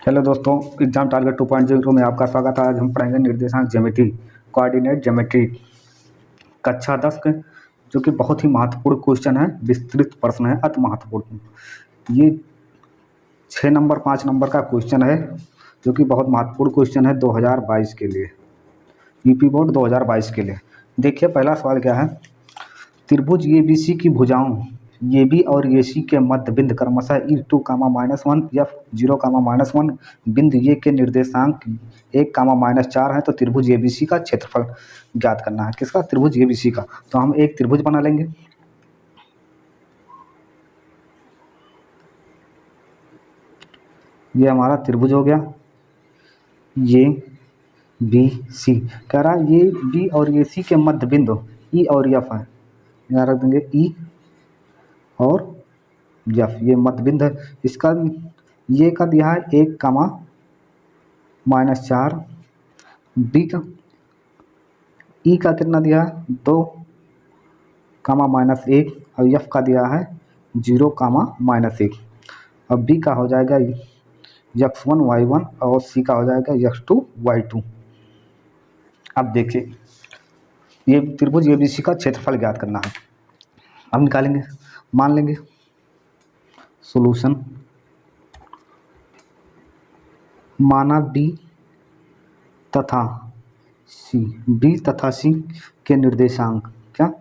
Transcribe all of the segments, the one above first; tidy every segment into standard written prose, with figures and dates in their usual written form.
Hello दोस्तों, exam target 2.0 में आपका स्वागत है। आज हम पढ़ेंगे निर्देशांक ज्यामिति, कोऑर्डिनेट ज्योमेट्री, कक्षा 10 के, जो कि बहुत ही महत्वपूर्ण क्वेश्चन है, विस्तृत प्रश्न है, अति महत्वपूर्ण। ये 6 नंबर 5 नंबर का क्वेश्चन है, जो कि बहुत महत्वपूर्ण क्वेश्चन है 2022 के लिए, यूपी बोर्ड 2022 के लिए। देखिए पहला सवाल क्या है। त्रिभुज एबीसी की भुजाओं AB और AC के मध्य बिंदु क्रमशः E2, -1, F0, -1 बिंदु ए के निर्देशांक 1, -4 है। तो त्रिभुज ABC का क्षेत्रफल ज्ञात करना है। किसका? त्रिभुज ABC का। तो हम एक त्रिभुज बना लेंगे। ये हमारा त्रिभुज हो गया। ये BC कह रहा है ये B और AC के मध्य बिंदु E और F है। यहाँ रख देंगे E और F, ये मध्य बिंदु है। इसका ये का दिया है 1, -4। B का E का कितना दिया है 2, -1 और F का दिया है 0, -1। अब B का हो जाएगा x1 y1 और C का हो जाएगा x2 y2। अब देखिए ये त्रिभुज ABC का क्षेत्रफल ज्ञात करना है। अब निकालेंगे, मान लेंगे सॉल्यूशन। माना B तथा C के निर्देशांक क्या?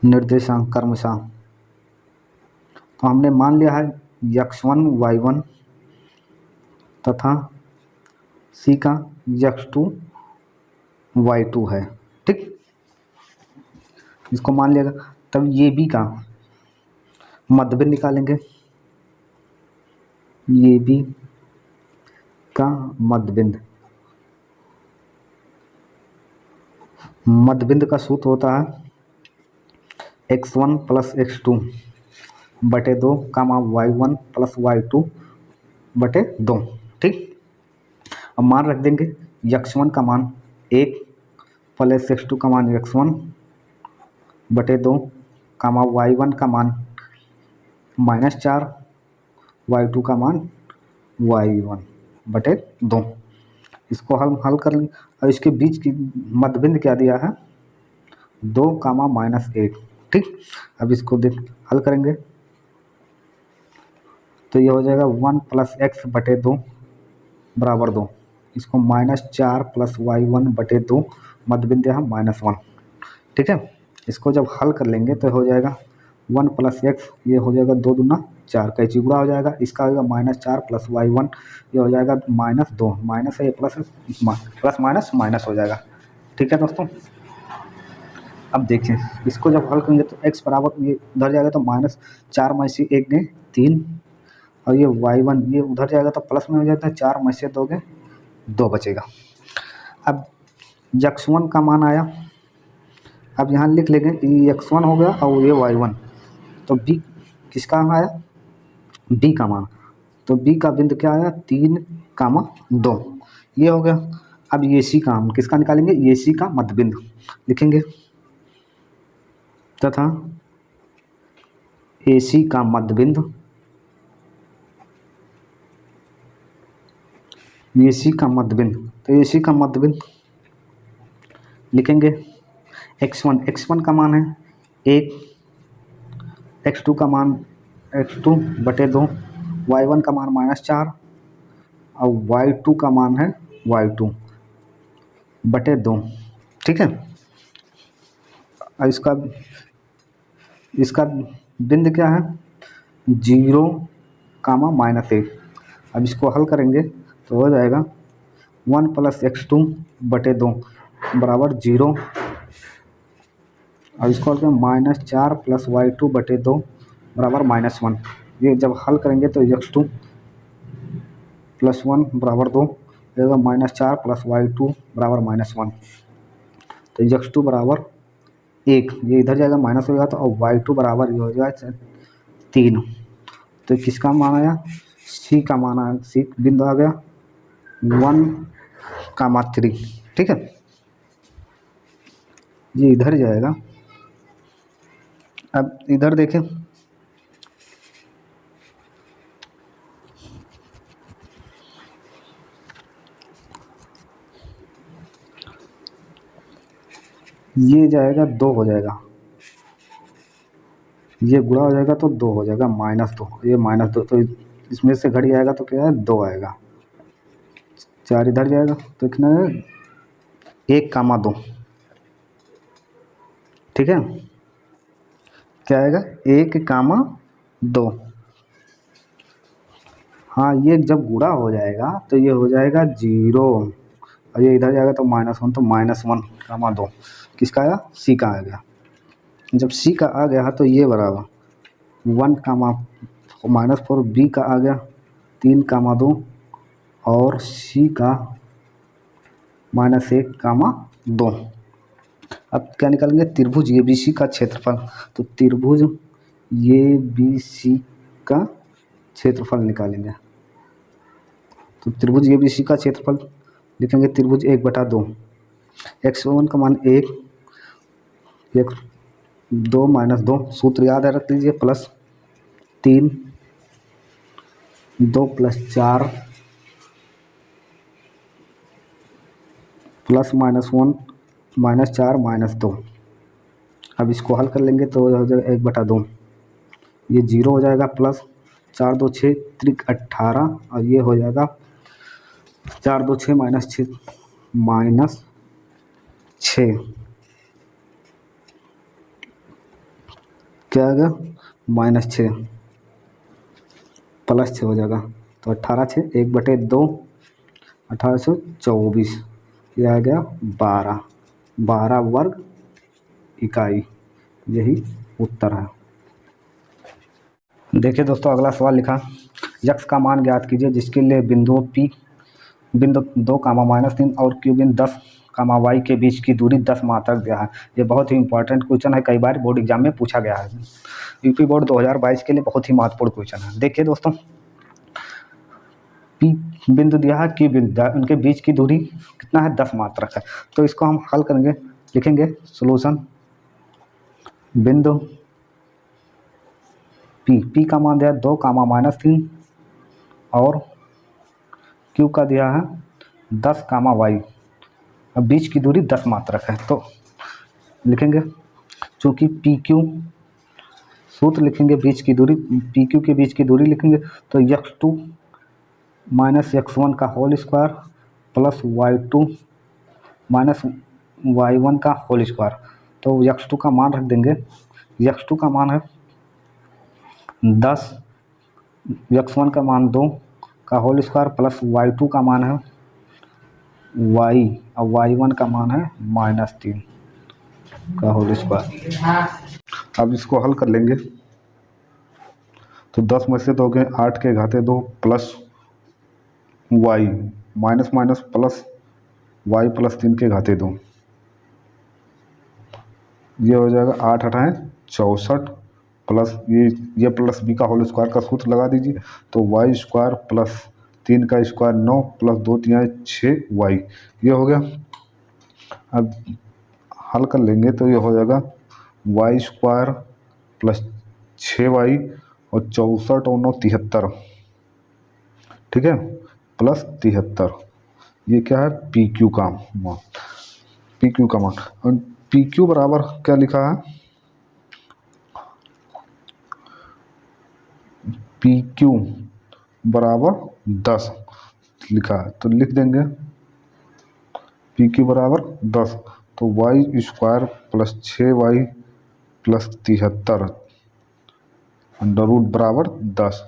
निर्देशांक क्रमशः। तो हमने मान लिया है x1 y1 तथा C का x2 y2 है। ठीक, इसको मान लिया। तब ये B का मध्यबिंदु निकालेंगे। ये B का मध्यबिंदु का सूत्र होता है x1 + x2 बटे 2, y1 + y2 बटे 2। ठीक, अब मान रख देंगे x1 का मान 1 + x2 का मान x1 बटे 2, y1 का मान -4, y2 का मान y1 बटे 2। इसको हल कर लेंगे। और इसके बीच की मध्यबिंदु क्या दिया है 2, -1। ठीक, अब इसको हल करेंगे तो ये हो जाएगा 1 + x बटे 2 बराबर 2। इसको -4 + y1 बटे 2, मध्यबिंदु यहाँ -1। ठीक है, इसको जब हल कर लेंगे तो हो जाएगा 1 + x, ये हो जाएगा 2 दूना 4, कैंची गुणा हो जाएगा। इसका होगा -4 + y1, ये हो जाएगा -2, माइनस है प्लस माइनस हो जाएगा। ठीक है दोस्तों, अब देखिए इसको जब हल करेंगे तो x बराबर ये उधर जाएगा तो -4 में से 1 गए 3, और ये y1 ये उधर जाएगा तो प्लस में हो जाता है, 4 में से 2 गए 2 बचेगा। अब x1 का मान आया। अब यहाँ लिख लेंगे ये x1 हो गया और ये y1। तो b किसका आया? b का मान। तो b का बिंदु क्या आया 3, 2, ये हो गया। अब AC का हम किसका निकालेंगे? AC का मध्य बिंदु लिखेंगे तथा AC का मध्य बिंदु, AC का मध्य बिंदु। तो AC का मध्य बिंदु लिखेंगे x1 का मान है 1, x2 का मान x2 बटे 2, y1 का मान -4 और y2 का मान है y2 बटे 2। ठीक है, और इसका बिंदु क्या है 0, -1। अब इसको हल करेंगे तो हो जाएगा 1 + x2 बटे 2 बराबर 0, और इसको हल करें -4 + y2 बटे 2 बराबर -1। ये जब हल करेंगे तो x2 + 1 बराबर 2, -4 + y2 बराबर -1। तो x2 बराबर 1, ये इधर जाएगा माइनस हो जाएगा, तो अब y2 बराबर ये हो जाएगा 3। तो किसका मान आया? C का मान आया। C बिंदु आ गया 1, 3। ठीक है, ये इधर जाएगा। अब इधर देखें ये जाएगा 2 हो जाएगा, ये गुणा हो जाएगा तो 2 हो जाएगा, -2, ये -2, तो इसमें से घड़ी आएगा तो क्या है 2 आएगा, 4 इधर जाएगा तो कितना है 1,2। ठीक है, क्या आएगा 1,2। हाँ, ये जब गुणा हो जाएगा तो ये हो जाएगा 0, और ये इधर जाएगा तो -1, तो -1,2 किसका आया, सी का आ गया। जब सी का आ गया तो ये बराबर 1,-4, बी का आ गया 3,2, और सी का -1,2। अब क्या निकालेंगे, त्रिभुज ABC का क्षेत्रफल। तो त्रिभुज ABC का क्षेत्रफल निकालेंगे। तो त्रिभुज ABC का क्षेत्रफल लिखेंगे, त्रिभुज 1/2, x1 का मान 1, 2 -2, सूत्र याद है रख लीजिए, +3, 2 + 4 +-1 -4 -2। अब इसको हल कर लेंगे तो हो जाएगा 1/2, ये 0 हो जाएगा, +4 2 6 त्रिक 18, और ये हो जाएगा 4 2 6 -6 -6, क्या आ गया -6, +6 हो जाएगा, तो 18 6 1/2, 1824, ये आ गया 12 वर्ग इकाई। यही उत्तर है। देखिए दोस्तों, अगला सवाल लिखा, यक्स का मान ज्ञात कीजिए जिसके लिए बिंदुओं P बिंदु 2, -3 और Q बिंदु 10, y के बीच की दूरी 10 मात्रक दिया है। ये बहुत ही इंपॉर्टेंट क्वेश्चन है, कई बार बोर्ड एग्जाम में पूछा गया है। यूपी बोर्ड 2022 के लिए बहुत ही महत्वपूर्ण क्वेश्चन है। देखिए दोस्तों, P बिंदु दिया है, Q बिंदु दिया है, उनके बीच की दूरी कितना है 10 मात्रक है। तो इसको हम हल करेंगे, लिखेंगे सोल्यूशन, बिंदु P का मान दिया है 2, -3 और Q का दिया है 10, y, अब बीच की दूरी 10 मात्रक है। तो लिखेंगे, चूँकि PQ सूत्र लिखेंगे, बीच की दूरी PQ के बीच की दूरी लिखेंगे, तो x2 - x1 का whole square plus y2 - y1 का होल स्क्वायर। तो x2 का मान रख देंगे, x2 का मान है 10, x1 का मान 2 का होल स्क्वायर प्लस y2 का मान है y, और y1 का मान है -3 का होल स्क्वायर। अब इसको हल कर लेंगे, तो 10 में से 2 गए 8 के घाते 2 plus y minus plus y +3 के घाते 2, ये हो जाएगा 8 8 64 प्लस ये प्लस b का होल स्क्वायर का सूत्र लगा दीजिए, तो y² प्लस 3 का स्क्वायर 9 प्लस 2 3 6y, ये हो गया। अब हल कर लेंगे तो ये हो जाएगा y² प्लस 6y और 64 और 9 73, ठीक है, प्लस 73, ये क्या है PQ का मान, PQ का मान। और PQ बराबर क्या लिखा है, PQ बराबर 10 लिखा है, तो लिख देंगे PQ बराबर 10, तो y² plus 6y plus 73 under root बराबर 10।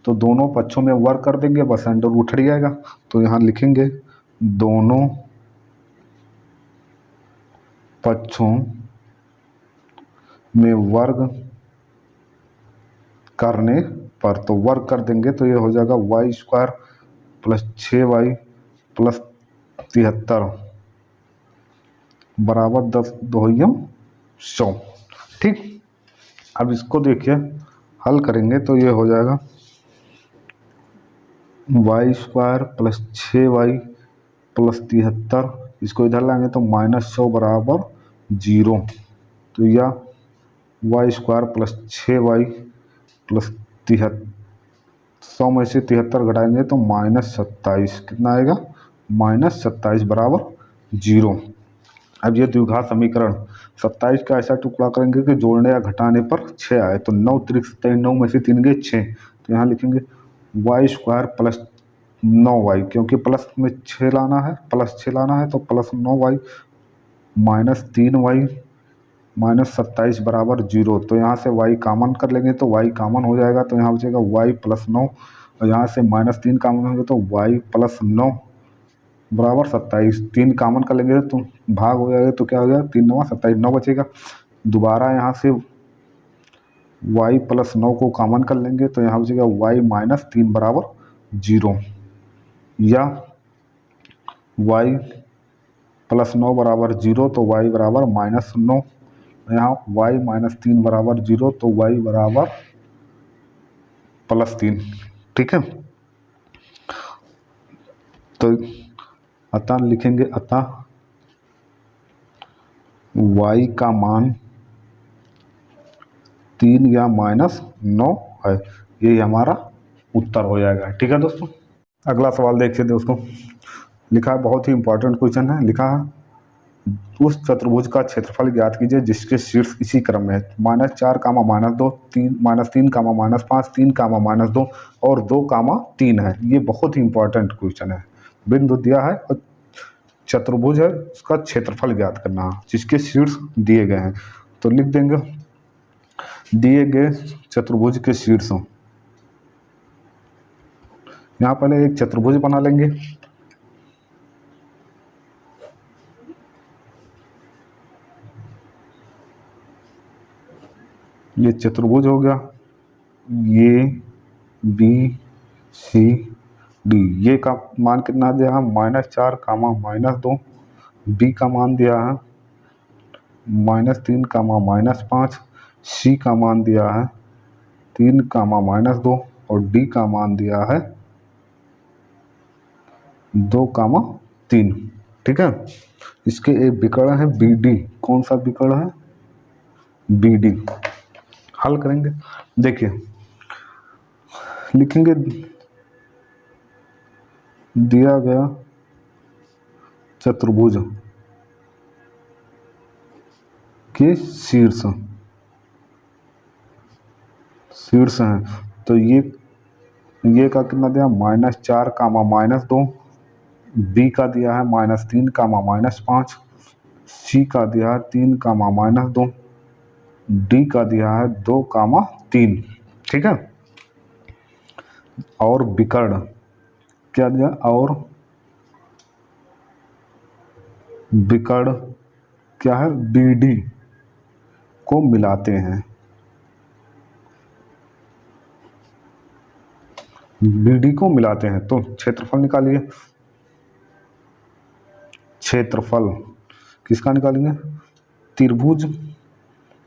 तो दोनों पक्षों में वर्ग कर देंगे, बस अंडर रूट हट जाएगा। तो यहाँ लिखेंगे दोनों पक्षों में वर्ग करने पर, तो वर्ग कर देंगे तो ये हो जाएगा y² प्लस 6y प्लस 73 बराबर 10 2 100, ठीक। अब इसको देखिए हल करेंगे तो ये हो जाएगा y² प्लस 6y प्लस 73, इसको इधर लाएंगे तो -100 बराबर 0, तो यह y² प्लस 6y प्लस 73, 100 में से 73 घटाएंगे तो -27, कितना आएगा -27 बराबर 0। अब ये द्विघात समीकरण 27 का ऐसा टुकड़ा करेंगे कि जोड़ने या घटाने पर 6 आए, तो 9 त्रिक 27, 9 में से 3 गए 6, तो यहाँ लिखेंगे वाई स्क्वायर प्लस 9y, क्योंकि प्लस में 6 लाना है, प्लस 6 लाना है, तो plus 9y minus 3y minus 27 बराबर 0। तो यहाँ से y कॉमन कर लेंगे तो y कॉमन हो जाएगा, तो यहाँ बचेगा y प्लस 9, और यहाँ से माइनस 3 कॉमन होंगे तो y प्लस 9 बराबर 27। 3 कॉमन कर लेंगे तो भाग हो जाएगा, तो क्या हो जाएगा 3 9 27, 9 बचेगा। दोबारा यहाँ से y प्लस 9 को कॉमन कर लेंगे तो यहाँ बचेगा y माइनस 3 बराबर 0, या y प्लस 9 बराबर 0, तो y बराबर माइनस 9, यहाँ y माइनस 3 बराबर 0, तो y बराबर प्लस 3। ठीक है, तो अतः लिखेंगे, अतः y का मान 3 या माइनस 9 है, यही हमारा उत्तर हो जाएगा। ठीक है दोस्तों, अगला सवाल देखिए दोस्तों, लिखा है, बहुत ही इंपॉर्टेंट क्वेश्चन है। लिखा है उस चतुर्भुज का क्षेत्रफल ज्ञात कीजिए जिसके शीर्ष इसी क्रम में है, -4 कामा -2, 3 -3 कामा -5, 3 कामा -2 और 2 कामा 3 है। ये बहुत ही इंपॉर्टेंट क्वेश्चन है। बिंदु दिया है और चतुर्भुज है, उसका क्षेत्रफल ज्ञात करना है जिसके शीर्ष दिए गए हैं। तो लिख देंगे दिए गए चतुर्भुज के शीर्ष, यहाँ पहले एक चतुर्भुज बना लेंगे। ये चतुर्भुज हो गया, ये बी सी डी, ये का मान कितना दिया है -4 कामा -2, बी का मान दिया है -3 कामा -5, सी का मान दिया है 3 कामा -2 और डी का मान दिया है 2 कामा 3। ठीक है, इसके एक विकर्ण है बी डी। कौन सा विकर्ण है? B D. हल करेंगे, देखिए लिखेंगे दिया गया चतुर्भुज के शीर्ष हैं, तो ये का कितना दिया -4 कामा -2, बी का दिया है -3 कामा -5, सी का दिया है 3 कामा -2, डी का दिया है 2 कामा 3। ठीक है, और विकर्ण क्या दिया, और विकर्ण क्या है, बी डी को मिलाते हैं, बी डी को मिलाते हैं। तो क्षेत्रफल निकालिए, क्षेत्रफल किसका निकालेंगे, त्रिभुज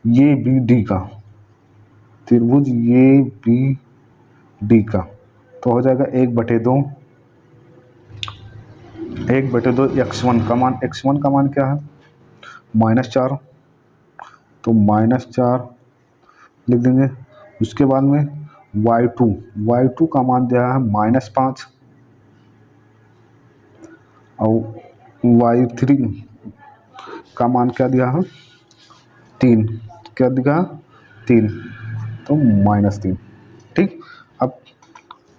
ये बी डी का, त्रिभुज ये बी डी का, तो हो जाएगा 1/2, 1/2 x1 का मान, x1 का मान क्या है -4, तो -4 लिख देंगे। उसके बाद में y2 का मान दिया है -5 और y3 का मान क्या दिया है 3, क्या दिया 3, तो -3। ठीक, अब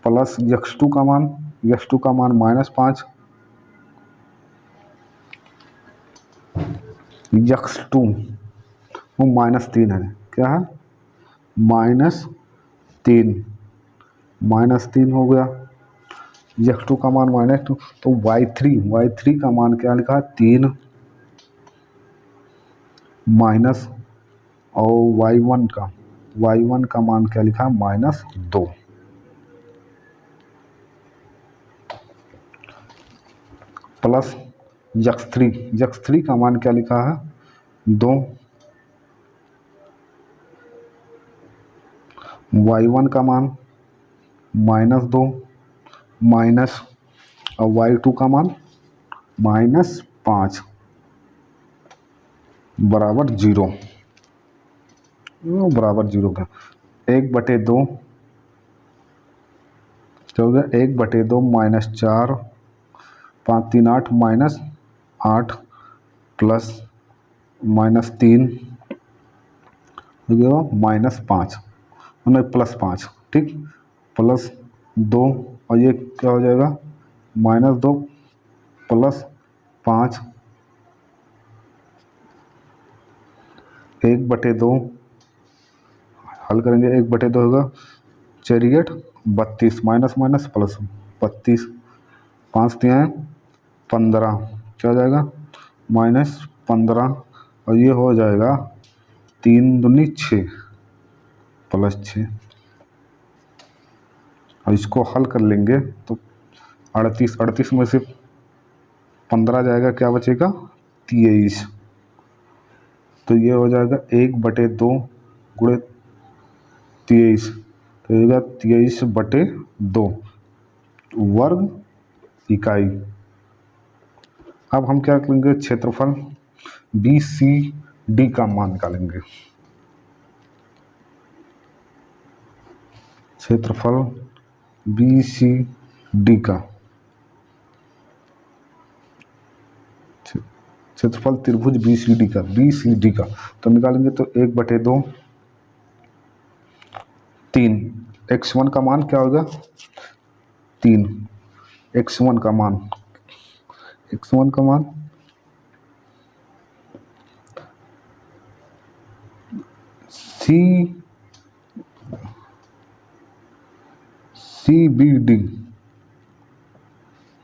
प्लस x2 का मान, x2 का मान -5, x2 वो -3 है, क्या है -3 हो गया, x2 का मान -2, तो y3 का मान क्या लिखा है 3 माइनस, और y1 का मान क्या लिखा है -2। प्लस x3 का मान क्या लिखा है 2, y1 का मान -2 माइनस, और y2 का मान -5 बराबर 0, बराबर 0 का 1/2 हो गया, 1/2 -4, 5 3 8 -8 प्लस -3 हो गया -5 मतलब +5, ठीक, +2 और ये क्या हो जाएगा -2 +5 1/2 हल करेंगे 1/2 होगा 4 32 माइनस माइनस प्लस 32 5 3 15 क्या हो जाएगा -15 और ये हो जाएगा 3 दूनी 6 +6 और इसको हल कर लेंगे तो 38 में से 15 जाएगा क्या बचेगा 23 तो ये हो जाएगा 1/2 गुणे 23 तो ये 23/2 वर्ग इकाई। अब हम क्या करेंगे क्षेत्रफल BCD का मान निकालेंगे। क्षेत्रफल BCD का क्षेत्रफल त्रिभुज BCD का तो निकालेंगे तो 1/2 3 x1 का मान क्या होगा 3 x1 का मान CBD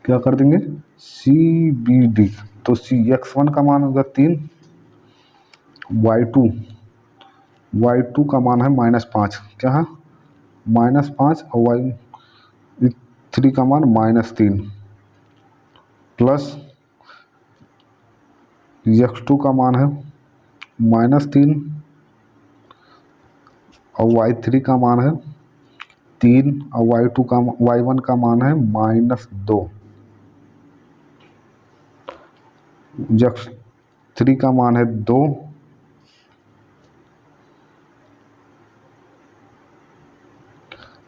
क्या कर देंगे CBD तो x1 का मान होगा 3 y2 का मान है -5 क्या है -5 और y3 का मान -3 प्लस x2 का मान है -3 और y3 का मान है 3 और y1 का मान है -2 x3 का मान है 2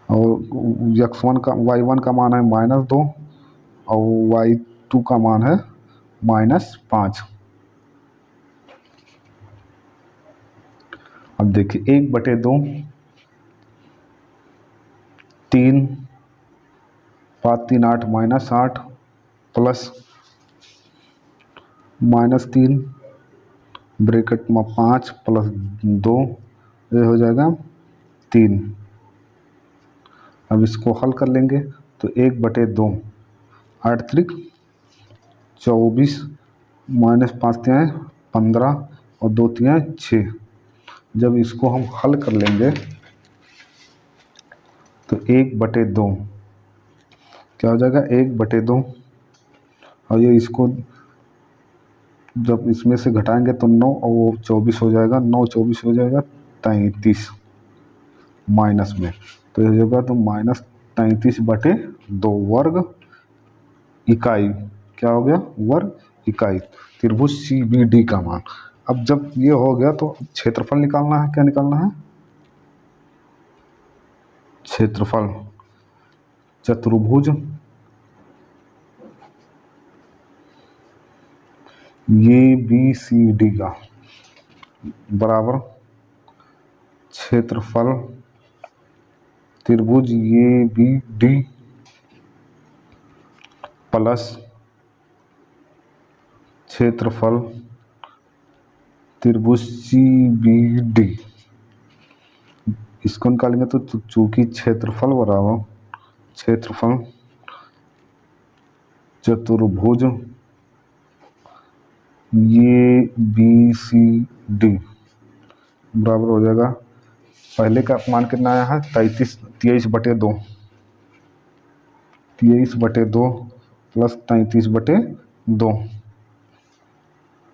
और y1 का मान है -2 और y2 का मान है -5। अब देखिए 1/2 3 5 3 8 -8 प्लस -3 ब्रैकेट में 5 + 2 ये हो जाएगा 3। अब इसको हल कर लेंगे तो 1/2 8 3 24 -5 3 15 और 2 3 6। जब इसको हम हल कर लेंगे तो 1/2 क्या हो जाएगा 1/2 और ये इसको जब इसमें से घटाएंगे तो 9 और वो 24 हो जाएगा 9 24 हो जाएगा 33 माइनस में तो ये होगा तो -33/2 वर्ग इकाई क्या हो गया वर्ग इकाई त्रिभुज CBD का मान। अब जब ये हो गया तो क्षेत्रफल निकालना है। क्या निकालना है क्षेत्रफल चतुर्भुज ABCD का बराबर क्षेत्रफल त्रिभुज ABD प्लस क्षेत्रफल त्रिभुज CBD। इसको निकालेंगे तो चूंकि क्षेत्रफल बराबर क्षेत्रफल चतुर्भुज ABCD बराबर हो जाएगा पहले का मान कितना आया है 23/2 प्लस 33/2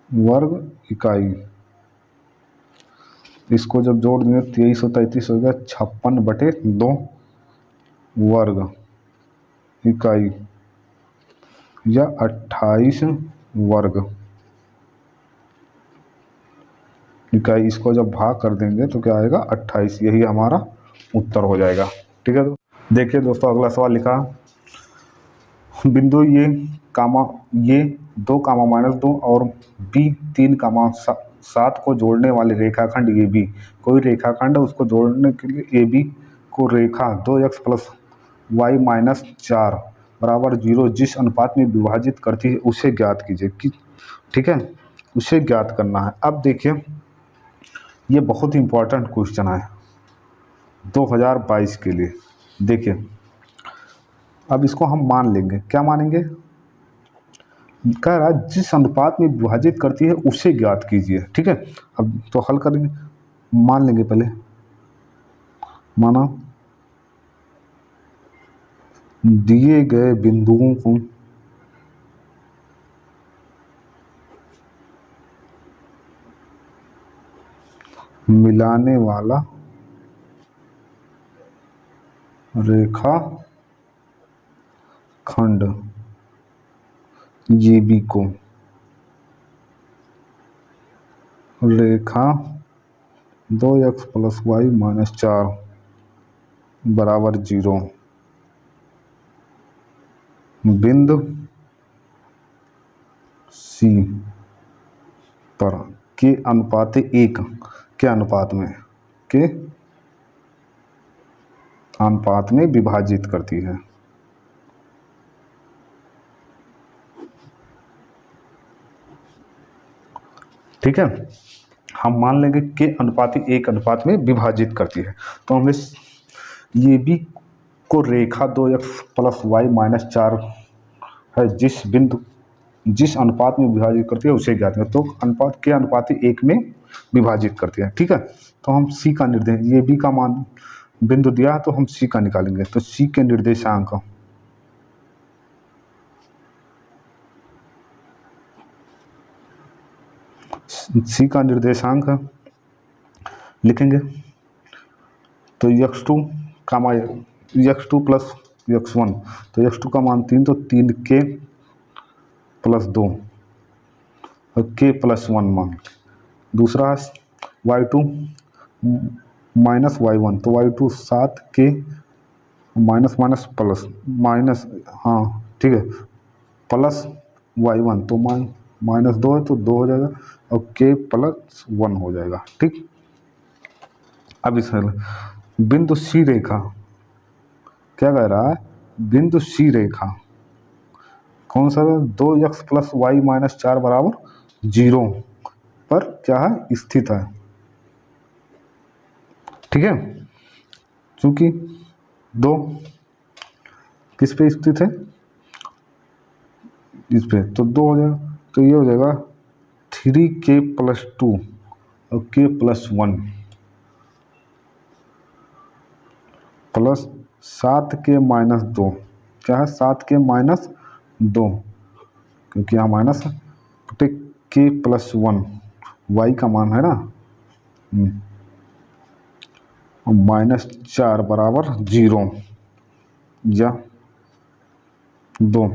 वर्ग इकाई। इसको जब जोड़ देंगे 23 और 33 हो गया 56/2 वर्ग इकाई या 28 वर्ग इकाई। इसको जब भाग कर देंगे तो क्या आएगा 28 यही हमारा उत्तर हो जाएगा। ठीक है, तो देखिए दोस्तों अगला सवाल लिखा बिंदु ये 2, -2 और B 3, 7 को जोड़ने वाले रेखाखंड ए बी, कोई रेखाखंड है उसको जोड़ने के लिए ए बी को रेखा 2x प्लस वाई माइनस 4 बराबर 0 जिस अनुपात में विभाजित करती है उसे ज्ञात कीजिए कि ठीक है, उसे ज्ञात करना है। अब देखिए ये बहुत ही इंपॉर्टेंट क्वेश्चन है 2022 के लिए। देखिए अब इसको हम मान लेंगे, क्या मानेंगे, कह रहा है जिस अनुपात में विभाजित करती है उसे ज्ञात कीजिए। ठीक है, अब तो हल करेंगे, मान लेंगे पहले, माना दिए गए बिंदुओं को मिलाने वाला रेखा खंड ये बी को रेखा 2x प्लस वाई माइनस 4 बराबर 0 बिंदु सी पर के अनुपात 1 के अनुपात में विभाजित करती है। ठीक है, हम मान लेंगे के अनुपात 1 अनुपात में विभाजित करती है, तो हमें ये भी को रेखा 2x प्लस वाई माइनस 4 है जिस अनुपात में विभाजित करती है उसे ज्ञात है, तो अनुपात के अनुपात 1 में विभाजित करती है। ठीक है, तो हम सी का निर्देश, ये बी का मान बिंदु दिया तो हम सी का निकालेंगे, तो सी के निर्देशांक सी का निर्देशांक लिखेंगे, तो x2 कामा x2 प्लस x1, तो x2 का मान 3, तो 3k प्लस 2 और k प्लस 1 मान। दूसरा y2 माइनस y1, तो y2 7k minus minus plus minus, हाँ ठीक है, प्लस y1 तो माइनस 2 है तो 2 हो जाएगा और k प्लस 1 हो जाएगा। ठीक, अब इस बिंदु सी रेखा क्या कह रहा है, बिंदु सी रेखा कौन सा, 2x प्लस वाई माइनस 4 बराबर 0 पर क्या है, स्थित है। ठीक है, चूंकि 2 किस पे स्थित है, इस पे, तो 2 हो जाएगा, तो ये हो जाएगा 3k प्लस 2 और k plus 1 plus 7k minus 2, क्या है 7k माइनस 2, क्योंकि यहाँ माइनस है, k प्लस 1 y का मान है ना, माइनस 4 बराबर 0 या 2,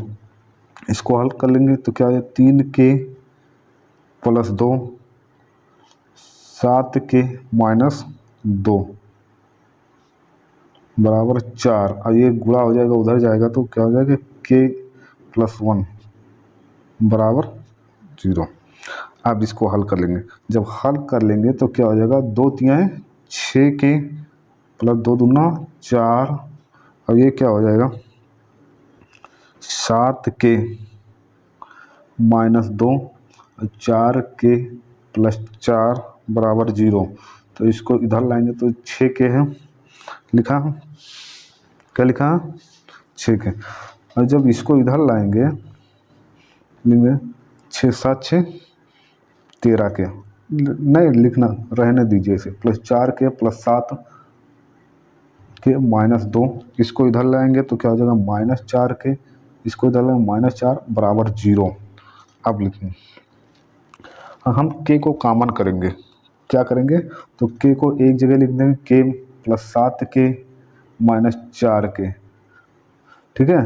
इसको हल कर लेंगे तो क्या है 3k प्लस 2 7k माइनस 2 बराबर 4, और ये गुणा हो जाएगा उधर जाएगा तो क्या हो जाएगा k प्लस 1 बराबर 0। अब इसको हल कर लेंगे, जब हल कर लेंगे तो क्या हो जाएगा, 2 तिहाई 6k प्लस 2 दूना 4, और ये क्या हो जाएगा 7k माइनस 2 4k प्लस 4 बराबर 0, तो इसको इधर लाएंगे तो 6k है, लिखा क्या लिखा 6k, और जब इसको इधर लाएंगे 6 7 6 13k, नहीं लिखना रहने दीजिए इसे, प्लस 4k प्लस 7 के माइनस 2, इसको इधर लाएंगे तो क्या हो जाएगा माइनस 4k, इसको इधर लाएंगे माइनस 4 बराबर 0। अब लिखेंगे, हम k को कॉमन करेंगे, क्या करेंगे, तो k को एक जगह लिख देंगे k plus 7k minus 4k, ठीक है,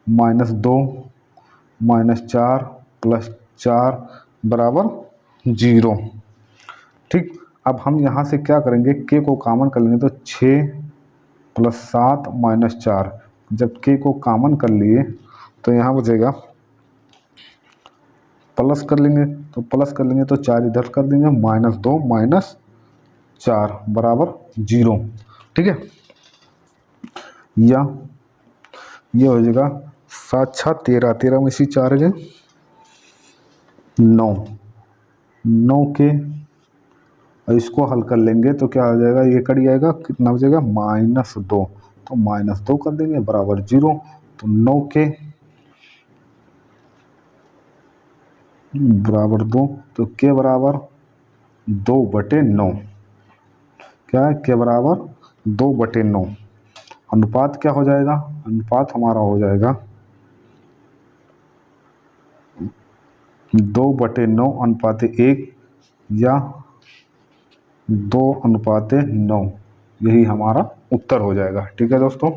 माइनस 2 माइनस 4 प्लस 4 बराबर 0। ठीक, अब हम यहाँ से क्या करेंगे, k को कॉमन कर लेंगे तो 6 प्लस 7 माइनस 4, जब k को कॉमन कर लिए तो यहाँ बचेगा प्लस कर लेंगे तो प्लस कर लेंगे तो 4 इधर कर देंगे, -2 -4 बराबर 0। ठीक है, या ये हो जाएगा 7 6 13, 13 में से 4 गए 9, 9 के, और इसको हल कर लेंगे तो क्या हो जाएगा, ये कट जाएगा, कितना हो जाएगा -2, तो -2 कर देंगे बराबर 0। तो 9 के बराबर 2, तो के बराबर 2/9, क्या है के बराबर 2/9। अनुपात क्या हो जाएगा, अनुपात हमारा हो जाएगा 2/9 अनुपात 1 या 2/9, यही हमारा उत्तर हो जाएगा। ठीक है दोस्तों।